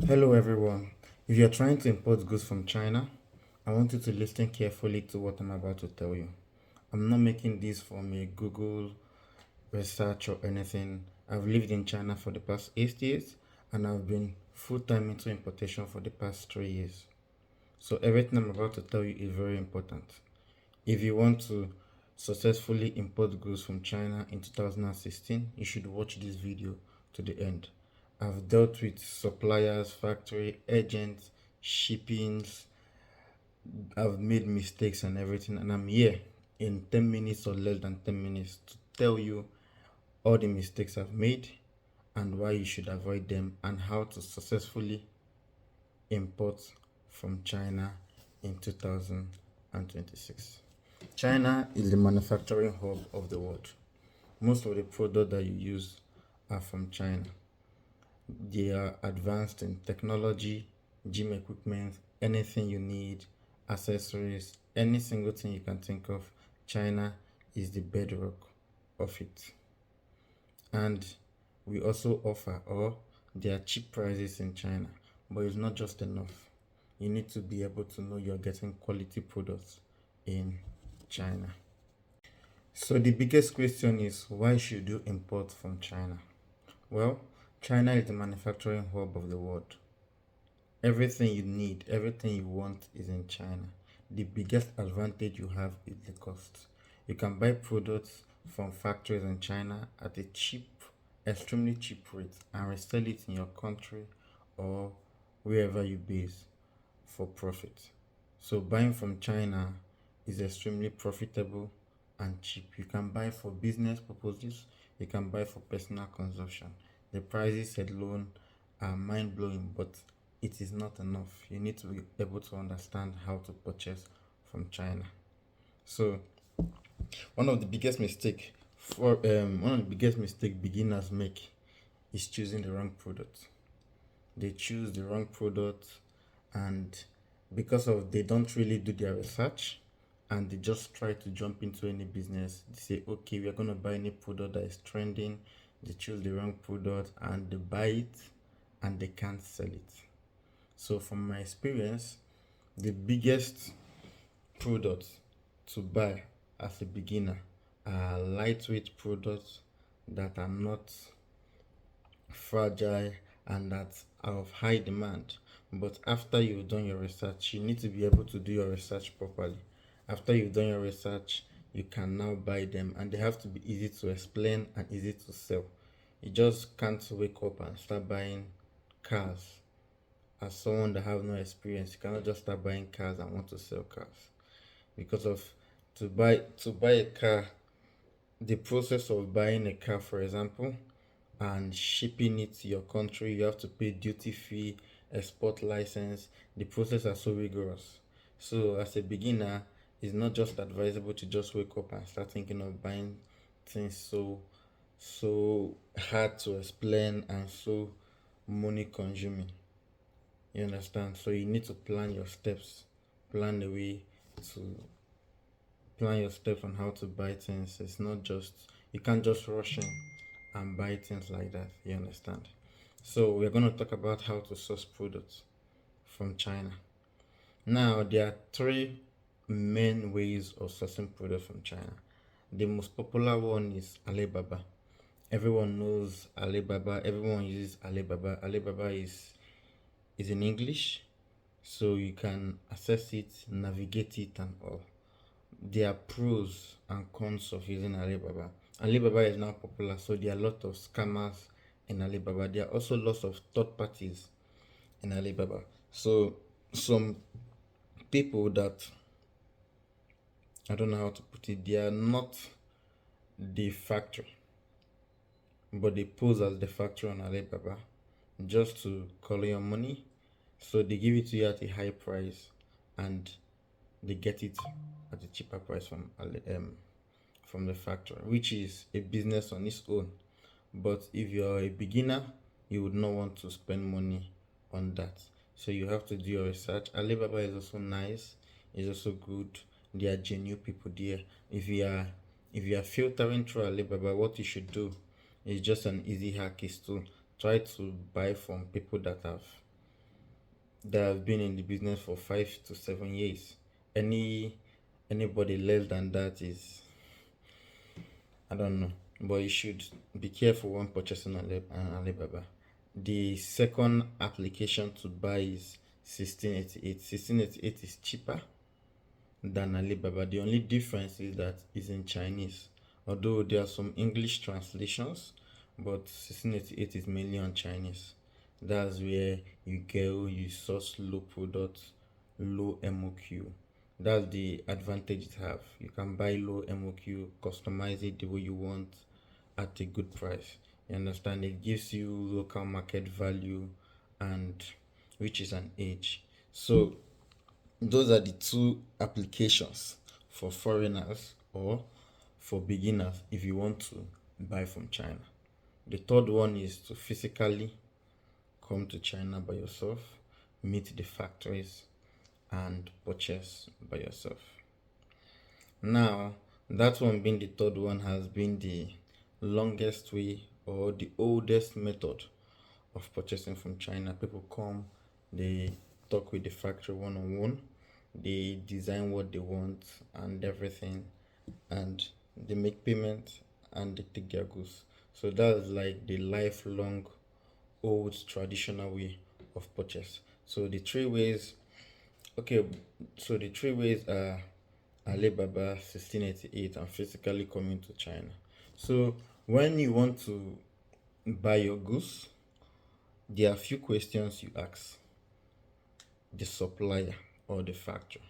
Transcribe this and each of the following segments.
Hello everyone. If you're trying to import goods from China, I want you to listen carefully to what I'm about to tell you. I'm not making this from a Google research or anything. I've lived in China for the past 8 years and I've been full time into importation for the past 3 years. So everything I'm about to tell you is very important. If you want to successfully import goods from China in 2016, you should watch this video to the end. I've dealt with suppliers, factory, agents, shippings. I've made mistakes and everything, and I'm here in 10 minutes or less than 10 minutes to tell you all the mistakes I've made and why you should avoid them and how to successfully import from China in 2026. China is the manufacturing hub of the world. Most of the products that you use are from China. They are advanced in technology, gym equipment, anything you need, accessories, any single thing you can think of. China is the bedrock of it. And we also offer, or there are cheap prices in China, but it's not just enough. You need to be able to know you're getting quality products in China. So the biggest question is, why should you import from China? Well, China is the manufacturing hub of the world. Everything you need, everything you want is in China. The biggest advantage you have is the cost. You can buy products from factories in China at a cheap, extremely cheap rate and resell it in your country or wherever you base for profit. So buying from China is extremely profitable and cheap. You can buy for business purposes, you can buy for personal consumption. The prices alone are mind blowing, but it is not enough. You need to be able to understand how to purchase from China. So one of the biggest mistake beginners make is choosing the wrong product. They choose the wrong product, and because of they don't really do their research and they just try to jump into any business. They say, okay, we are going to buy any product that is trending. They choose the wrong product and they buy it and they can't sell it. So from my experience, the biggest products to buy as a beginner are lightweight products that are not fragile and that are of high demand. But after you've done your research, you need to be able to do your research properly. After you've done your research, you can now buy them, and they have to be easy to explain and easy to sell. You just can't wake up and start buying cars. As someone that have no experience, you cannot just start buying cars and want to sell cars because of to buy a car. The process of buying a car, for example, and shipping it to your country, you have to pay duty fee, export license. The process are so rigorous. So as a beginner, it's not just advisable to just wake up and start thinking of buying things so hard to explain and so money consuming. You understand? So you need to plan your steps, plan the way to plan your steps on how to buy things. It's not just you can't just rush in and buy things like that. You understand? So we're going to talk about how to source products from China. Now there are three main ways of sourcing products from China. The most popular one is Alibaba. Everyone knows Alibaba. Everyone uses Alibaba. Alibaba is in English, so you can access it, navigate it, and all. There are pros and cons of using Alibaba. Alibaba is now popular, so there are a lot of scammers in Alibaba. There are also lots of third parties in Alibaba. So some people that I don't know how to put it, they are not the factory, but they pose as the factory on Alibaba just to collect your money. So they give it to you at a high price and they get it at a cheaper price from the factory, which is a business on its own. But if you're a beginner, you would not want to spend money on that. So you have to do your research. Alibaba is also nice, it's also good. There are genuine people there. If you are filtering through Alibaba, what you should do is just an easy hack is to try to buy from people that have that have been in the business for 5 to 7 years. Anybody less than that is, I don't know. But you should be careful when purchasing on Alibaba. The second application to buy is 1688. 1688 is cheaper than Alibaba. The only difference is that it's in Chinese. Although there are some English translations, but 1688 is mainly on Chinese. That's where you source low products, low MOQ. That's the advantage it have. You can buy low MOQ, customize it the way you want at a good price. You understand? It gives you local market value, and which is an edge. So those are the two applications for foreigners or for beginners if you want to buy from China. The third one is to physically come to China by yourself, meet the factories, and purchase by yourself. Now, that one being the third one has been the longest way or the oldest method of purchasing from China. People come, they talk with the factory one on one, they design what they want and everything, and they make payment and they take their goods. So that's like the lifelong old traditional way of purchase. So the three ways, okay, so the three ways are Alibaba, 1688, and physically coming to China. So when you want to buy your goods, there are a few questions you ask the supplier or the factory.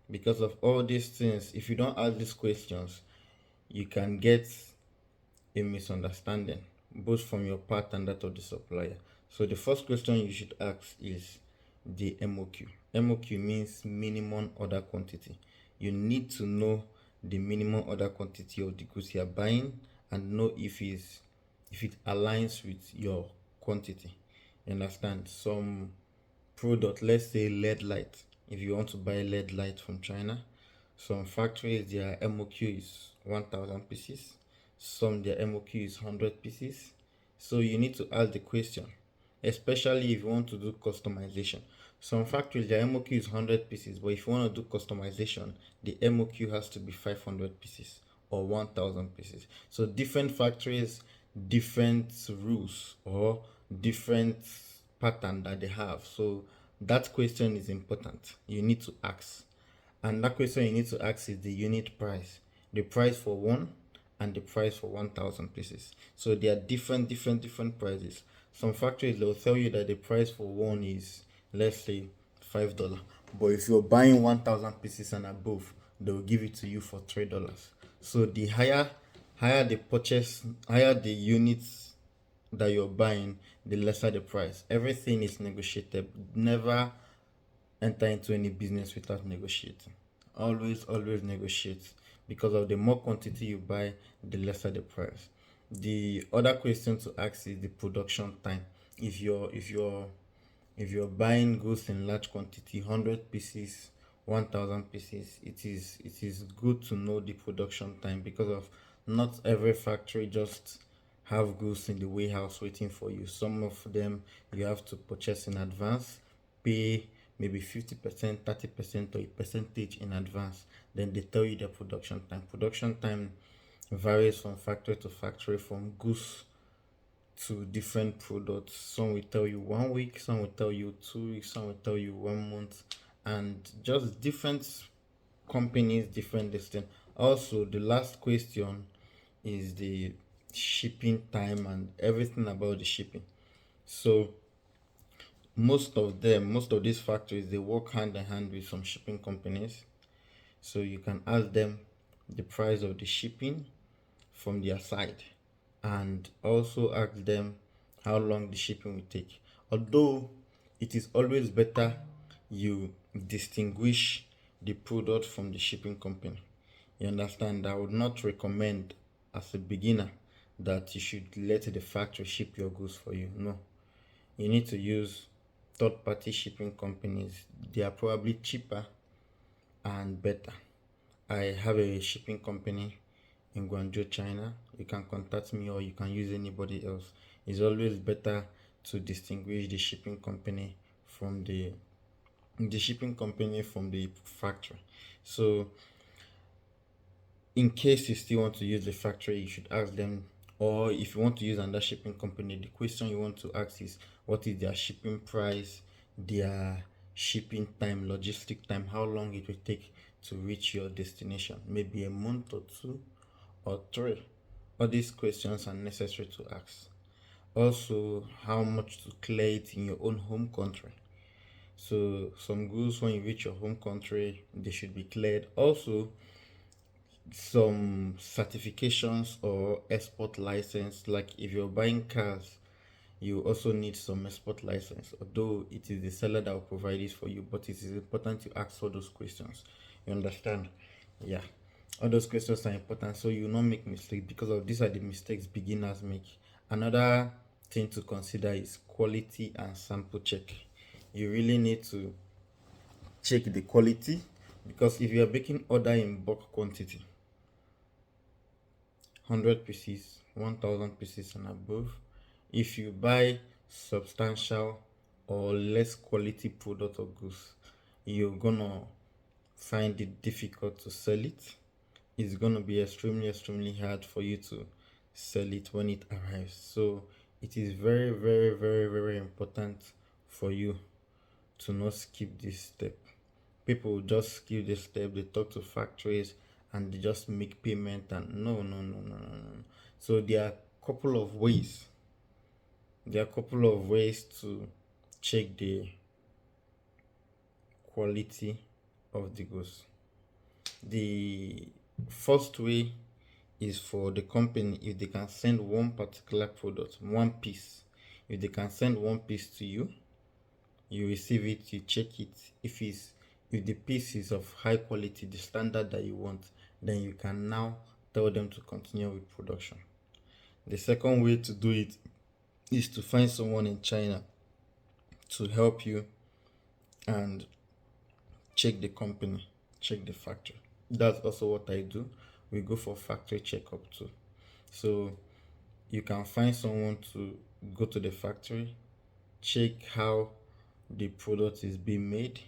Because of all these things, if you don't ask these questions, you can get a misunderstanding both from your part and that of the supplier. So the first question you should ask is the MOQ. MOQ means minimum order quantity. You need to know the minimum order quantity of the goods you are buying and know if it aligns with your quantity. You understand? Some product, let's say LED light. If you want to buy LED light from China, some factories their MOQ is 1000 pieces, some their MOQ is 100 pieces. So you need to ask the question, especially if you want to do customization. Some factories their MOQ is 100 pieces, but if you want to do customization, the MOQ has to be 500 pieces or 1000 pieces. So different factories, different rules or different pattern that they have. So that question is important. You need to ask. And that question you need to ask is the unit price. The price for one and the price for 1000 pieces. So there are different prices. Some factories will tell you that the price for one is, let's say, $5. But if you're buying 1000 pieces and above, they will give it to you for $3. So the higher the purchase, higher the units that you're buying, the lesser the price. Everything is negotiated. Never enter into any business without negotiating. Always negotiate, because of the more quantity you buy, the lesser the price. The other question to ask is the production time. If you're buying goods in large quantity, 100 pieces, 1000 pieces, it is good to know the production time, because of not every factory just have goods in the warehouse waiting for you. Some of them you have to purchase in advance, pay maybe 50%, 30%, or a percentage in advance. Then they tell you their production time. Production time varies from factory to factory, from goods to different products. Some will tell you 1 week, some will tell you 2 weeks, some will tell you 1 month, and just different companies, different distance. Also, the last question is the shipping time and everything about the shipping. So most of these factories, they work hand in hand with some shipping companies. So you can ask them the price of the shipping from their side, and also ask them how long the shipping will take. Although it is always better you distinguish the product from the shipping company. You understand? I would not recommend as a beginner that you should let the factory ship your goods for you. No, you need to use third party shipping companies. They are probably cheaper and better. I have a shipping company in Guangzhou, China. You can contact me or you can use anybody else. It's always better to distinguish the shipping company from the the shipping company from the factory. So in case you still want to use the factory, you should ask them, or if you want to use another shipping company, the question you want to ask is what is their shipping price, their shipping time, logistic time, how long it will take to reach your destination, maybe a month or two or three. All these questions are necessary to ask. Also, how much to clear it in your own home country. So some goods when you reach your home country, they should be cleared. Also, some certifications or export license, like if you're buying cars, you also need some export license, although it is the seller that will provide it for you, but it is important to ask all those questions. You understand? Yeah, all those questions are important so you not make mistakes, because of these are the mistakes beginners make. Another thing to consider is quality and sample check. You really need to check the quality, because if you are making order in bulk quantity, 100 pieces, 1000 pieces and above, if you buy substantial or less quality product or goods, you're gonna find it difficult to sell it. It's gonna be extremely hard for you to sell it when it arrives. So it is very important for you to not skip this step. People just skip this step, they talk to factories and they just make payment, and no. So there are a couple of ways to check the quality of the goods. The first way is for the company, if they can send one particular product, one piece, if they can send one piece to you, you receive it, you check it. If the piece is of high quality, the standard that you want, then you can now tell them to continue with production. The second way to do it is to find someone in China to help you and check the company, check the factory. That's also what I do. We go for factory checkup too. So you can find someone to go to the factory, check how the product is being made.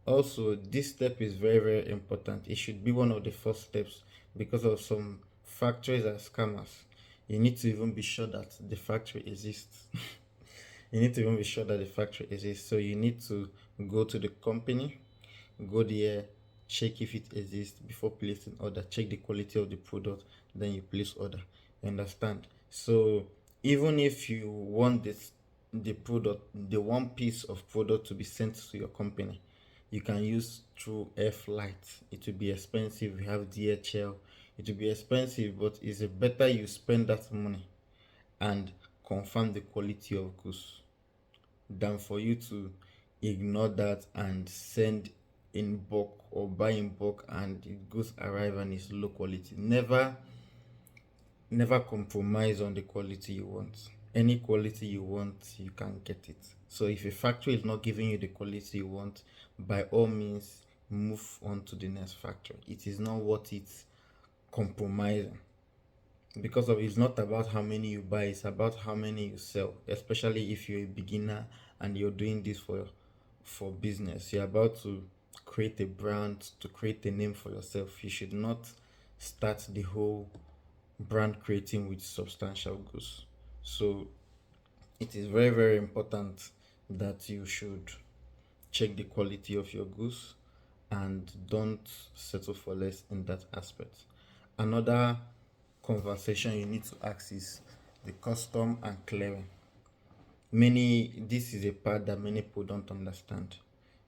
Also, this step is very important. It should be one of the first steps, because of some factories are scammers. You need to even be sure that the factory exists. You need to even be sure that the factory exists. So you need to go to the company, go there, check if it exists before placing order, check the quality of the product, then you place order. You understand? So even if you want the product, the one piece of product to be sent to your company, you can use through air flight. It will be expensive. We have DHL. It will be expensive, but it's better you spend that money and confirm the quality of goods than for you to ignore that and send in bulk or buy in bulk and it goes arrive and it's low quality. Never compromise on the quality you want. Any quality you want, you can get it. So if a factory is not giving you the quality you want, by all means move on to the next factory. It is not worth it compromising, because of it's not about how many you buy, it's about how many you sell, especially if you're a beginner and you're doing this for business. You're about to create a brand, to create a name for yourself. You should not start the whole brand creating with substantial goods. So it is very important that you should check the quality of your goods and don't settle for less in that aspect. Another conversation you need to ask is the custom and clearing. This is a part that many people don't understand.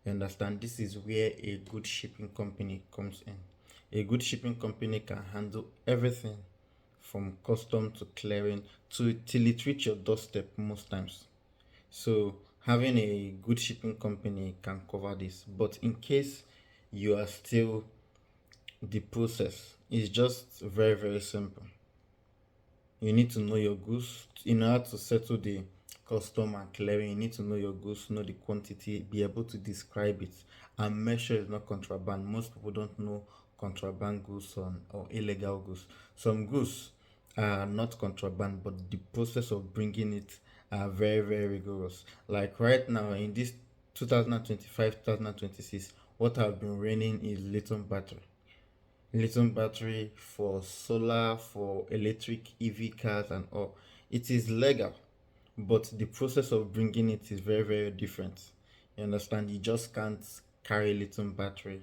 You understand? This is where a good shipping company comes in. A good shipping company can handle everything from custom to clearing to till it reach your doorstep most times. So having a good shipping company can cover this. But in case you are still, the process is just very simple. You need to know your goods. In order to settle the custom and clearing, you need to know your goods, know the quantity, be able to describe it, and make sure it's not contraband. Most people don't know contraband goods or illegal goods. Some goods are not contraband, but the process of bringing it are very rigorous. Like right now in this 2025, 2026, what have been raining is lithium battery. Lithium battery for solar, for electric EV cars, and all. It is legal, but the process of bringing it is very, very different. You understand? You just can't carry lithium battery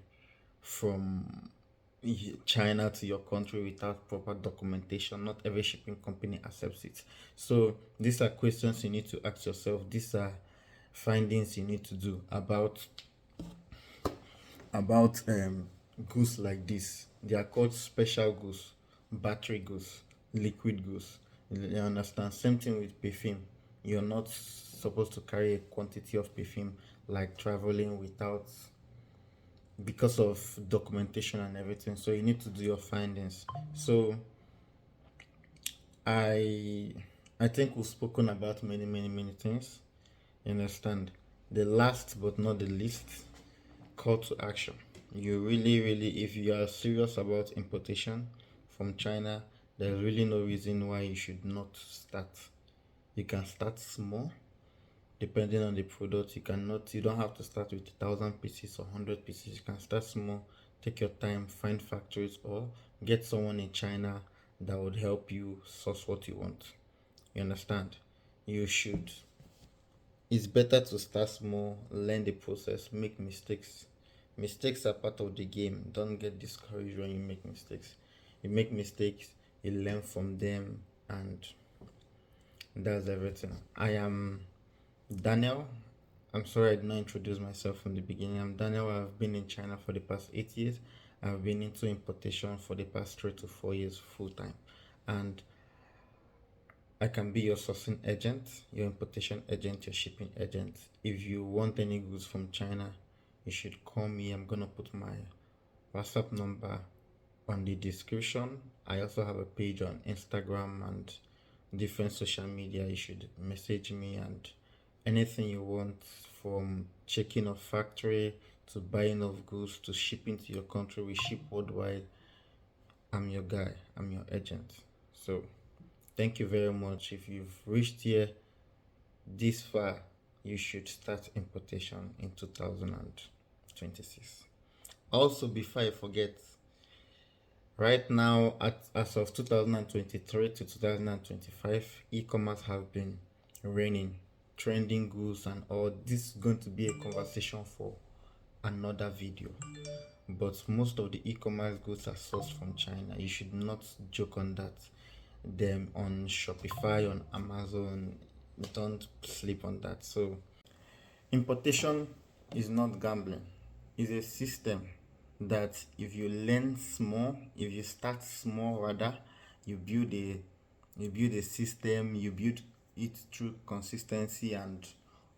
from China to your country without proper documentation. Not every shipping company accepts it. So these are questions you need to ask yourself. These are findings you need to do about goods like this. They are called special goods, battery goods, liquid goods. You understand? Same thing with perfume. You're not supposed to carry a quantity of perfume like traveling without, because of documentation and everything. So you need to do your findings. So I I think we've spoken about many, many, many things. You understand? The last but not the least, call to action. You really, really, if you are serious about importation from China, there's really no reason why you should not start. You can start small, depending on the product. You don't have to start with 1,000 pieces or 100 pieces. You can start small, take your time, find factories, or get someone in China that would help you source what you want. You understand? You should It's better to start small, learn the process, make mistakes. Mistakes are part of the game. Don't get discouraged when you make mistakes. You make mistakes, you learn from them, and that's everything. I am Daniel. I'm sorry I did not introduce myself from the beginning. I'm Daniel. I've been in China for the past 8 years. I've been into importation for the past 3 to 4 years full time. And I can be your sourcing agent, your importation agent, your shipping agent. If you want any goods from China, you should call me. I'm gonna put my WhatsApp number on the description. I also have a page on Instagram and different social media. You should message me, and anything you want, from checking of factory to buying of goods to shipping to your country. We ship worldwide. I'm your guy, I'm your agent. So thank you very much. If you've reached here this far, you should start importation in 2026. Also, before I forget, right now, as of 2023 to 2025, e-commerce have been reigning, trending goods and all. This is going to be a conversation for another video. But most of the e-commerce goods are sourced from China. You should not joke on that. Them on Shopify, on Amazon, don't sleep on that. So importation is not gambling. It's a system that if you learn small, if you start small rather, you build a system, you build it through consistency and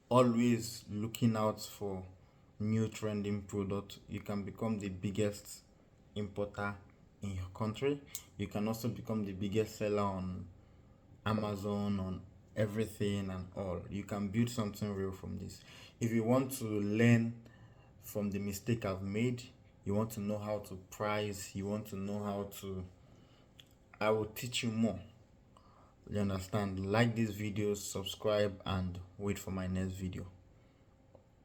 always looking out for new trending product, you can become the biggest importer in your country. You can also become the biggest seller on Amazon, on everything and all. You can build something real from this. If you want to learn from the mistake I've made, you want to know how to price, you want to know how to, I will teach you more. You understand? Like this video, subscribe, and wait for my next video.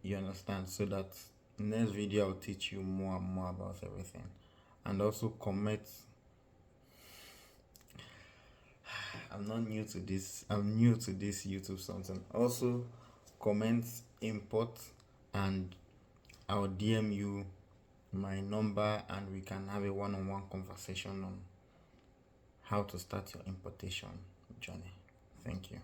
You understand? So that next video I'll teach you more and more about everything. And also comment. I'm not new to this. I'm new to this YouTube something. Also, comment import, and I'll DM you my number, and we can have a one-on-one conversation on how to start your importation journey. Thank you.